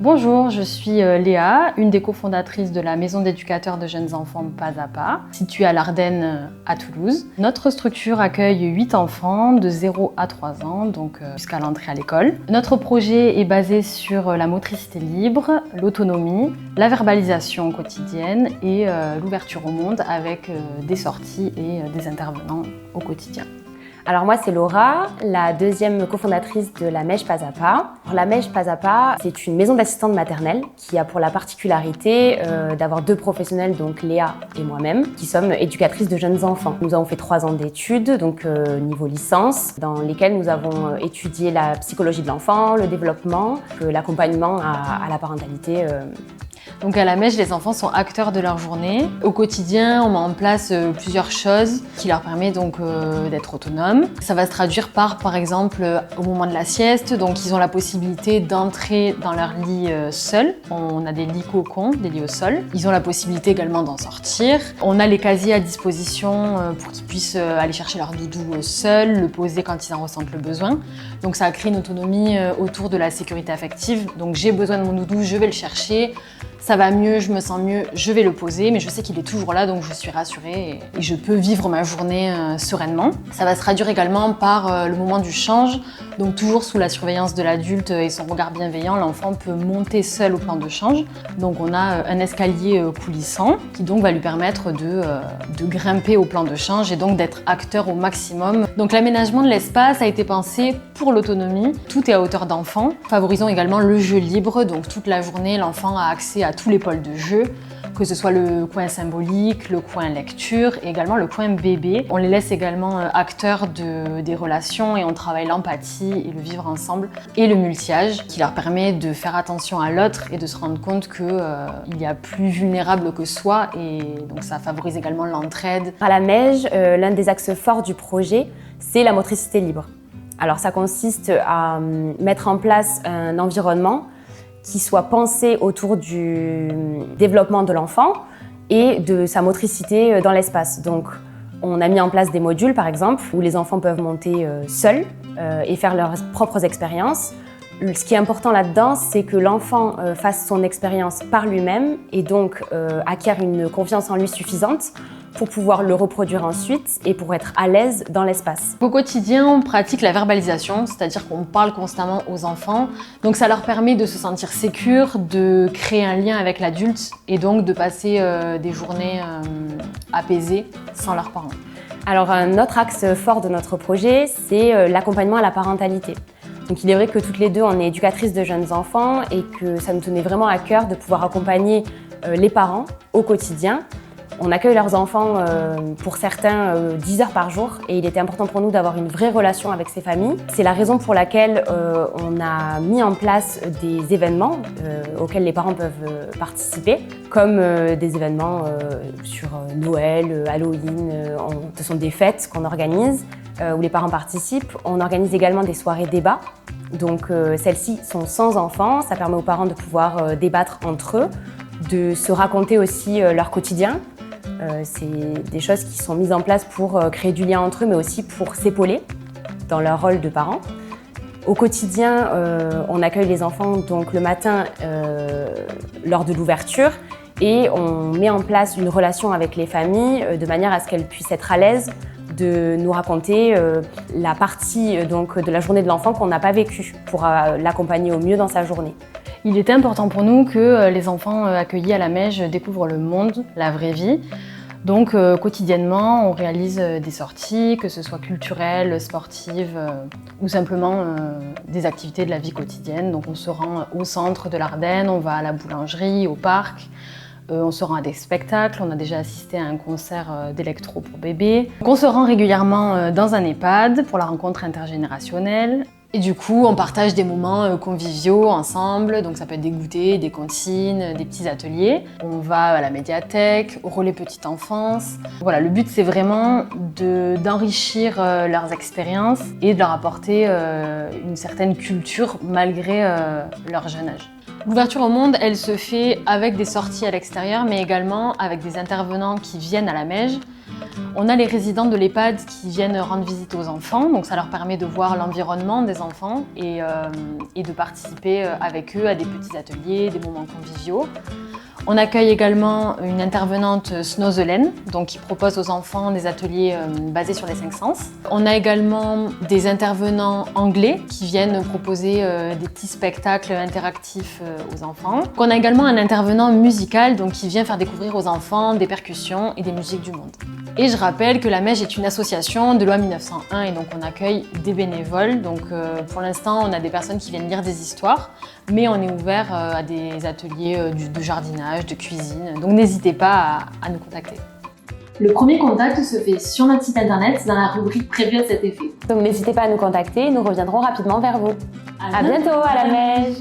Bonjour, je suis Léa, une des cofondatrices de la maison d'éducateurs de jeunes enfants Pas à Pas, située à l'Ardenne à Toulouse. Notre structure accueille 8 enfants de 0 à 3 ans, donc jusqu'à l'entrée à l'école. Notre projet est basé sur la motricité libre, l'autonomie, la verbalisation quotidienne et l'ouverture au monde avec des sorties et des intervenants au quotidien. Alors moi c'est Laura, la deuxième cofondatrice de la Mèche Pas à Pas. La Mèche Pas à Pas, c'est une maison d'assistantes maternelles qui a pour la particularité d'avoir deux professionnels, donc Léa et moi-même, qui sommes éducatrices de jeunes enfants. Nous avons fait 3 ans d'études, donc niveau licence, dans lesquelles nous avons étudié la psychologie de l'enfant, le développement, l'accompagnement à la parentalité. Donc à la Mèche, les enfants sont acteurs de leur journée. Au quotidien, on met en place plusieurs choses qui leur permettent donc d'être autonomes. Ça va se traduire par exemple, au moment de la sieste, donc ils ont la possibilité d'entrer dans leur lit seuls. On a des lits cocons, des lits au sol. Ils ont la possibilité également d'en sortir. On a les casiers à disposition pour qu'ils puissent aller chercher leur doudou seuls, le poser quand ils en ressentent le besoin. Donc ça crée une autonomie autour de la sécurité affective. Donc j'ai besoin de mon doudou, je vais le chercher. Ça va mieux, je me sens mieux, je vais le poser, mais je sais qu'il est toujours là, donc je suis rassurée et je peux vivre ma journée sereinement. Ça va se traduire également par le moment du change, donc toujours sous la surveillance de l'adulte et son regard bienveillant, l'enfant peut monter seul au plan de change. Donc on a un escalier coulissant qui donc va lui permettre de grimper au plan de change et donc d'être acteur au maximum. Donc l'aménagement de l'espace a été pensé pour l'autonomie, tout est à hauteur d'enfant, favorisant également le jeu libre, donc toute la journée l'enfant a accès à tous les pôles de jeu, que ce soit le coin symbolique, le coin lecture et également le coin bébé. On les laisse également acteurs des relations et on travaille l'empathie et le vivre ensemble et le multi-âge qui leur permet de faire attention à l'autre et de se rendre compte qu'il y a plus vulnérable que soi et donc ça favorise également l'entraide. À la Mèche, l'un des axes forts du projet, c'est la motricité libre. Alors ça consiste à mettre en place un environnement qui soit pensé autour du développement de l'enfant et de sa motricité dans l'espace. Donc, on a mis en place des modules, par exemple, où les enfants peuvent monter seuls et faire leurs propres expériences. Ce qui est important là-dedans, c'est que l'enfant fasse son expérience par lui-même et donc acquiert une confiance en lui suffisante pour pouvoir le reproduire ensuite et pour être à l'aise dans l'espace. Au quotidien, on pratique la verbalisation, c'est-à-dire qu'on parle constamment aux enfants. Donc ça leur permet de se sentir sécure, de créer un lien avec l'adulte et donc de passer des journées apaisées sans leurs parents. Alors un autre axe fort de notre projet, c'est l'accompagnement à la parentalité. Donc il est vrai que toutes les deux, on est éducatrices de jeunes enfants et que ça nous tenait vraiment à cœur de pouvoir accompagner les parents au quotidien. On accueille leurs enfants, pour certains, 10 heures par jour et il était important pour nous d'avoir une vraie relation avec ces familles. C'est la raison pour laquelle on a mis en place des événements auxquels les parents peuvent participer, comme des événements sur Noël, Halloween, ce sont des fêtes qu'on organise où les parents participent. On organise également des soirées débats. Donc celles-ci sont sans enfants, ça permet aux parents de pouvoir débattre entre eux, de se raconter aussi leur quotidien. C'est des choses qui sont mises en place pour créer du lien entre eux, mais aussi pour s'épauler dans leur rôle de parents. Au quotidien, on accueille les enfants donc, le matin lors de l'ouverture et on met en place une relation avec les familles de manière à ce qu'elles puissent être à l'aise de nous raconter la partie donc, de la journée de l'enfant qu'on n'a pas vécue pour l'accompagner au mieux dans sa journée. Il était important pour nous que les enfants accueillis à la Mèche découvrent le monde, la vraie vie. Donc quotidiennement, on réalise des sorties, que ce soit culturelles, sportives ou simplement des activités de la vie quotidienne. Donc on se rend au centre de l'Ardenne, on va à la boulangerie, au parc. On se rend à des spectacles, on a déjà assisté à un concert d'électro pour bébés. Donc on se rend régulièrement dans un EHPAD pour la rencontre intergénérationnelle. Et du coup, on partage des moments conviviaux ensemble, donc ça peut être des goûters, des cantines, des petits ateliers. On va à la médiathèque, au relais petite enfance. Voilà, le but c'est vraiment d'enrichir leurs expériences et de leur apporter une certaine culture malgré leur jeune âge. L'ouverture au monde, elle se fait avec des sorties à l'extérieur, mais également avec des intervenants qui viennent à la Mèche. On a les résidents de l'EHPAD qui viennent rendre visite aux enfants, donc ça leur permet de voir l'environnement des enfants et de participer avec eux à des petits ateliers, des moments conviviaux. On accueille également une intervenante Snozelaine, donc qui propose aux enfants des ateliers basés sur les 5 sens. On a également des intervenants anglais qui viennent proposer des petits spectacles interactifs aux enfants. On a également un intervenant musical donc, qui vient faire découvrir aux enfants des percussions et des musiques du monde. Et je rappelle que la Mège est une association de loi 1901 et donc on accueille des bénévoles. Donc pour l'instant, on a des personnes qui viennent lire des histoires, mais on est ouvert à des ateliers de jardinage, de cuisine. Donc n'hésitez pas à nous contacter. Le premier contact se fait sur notre site internet dans la rubrique prévue à cet effet. Donc n'hésitez pas à nous contacter, nous reviendrons rapidement vers vous. À bientôt à la Mège.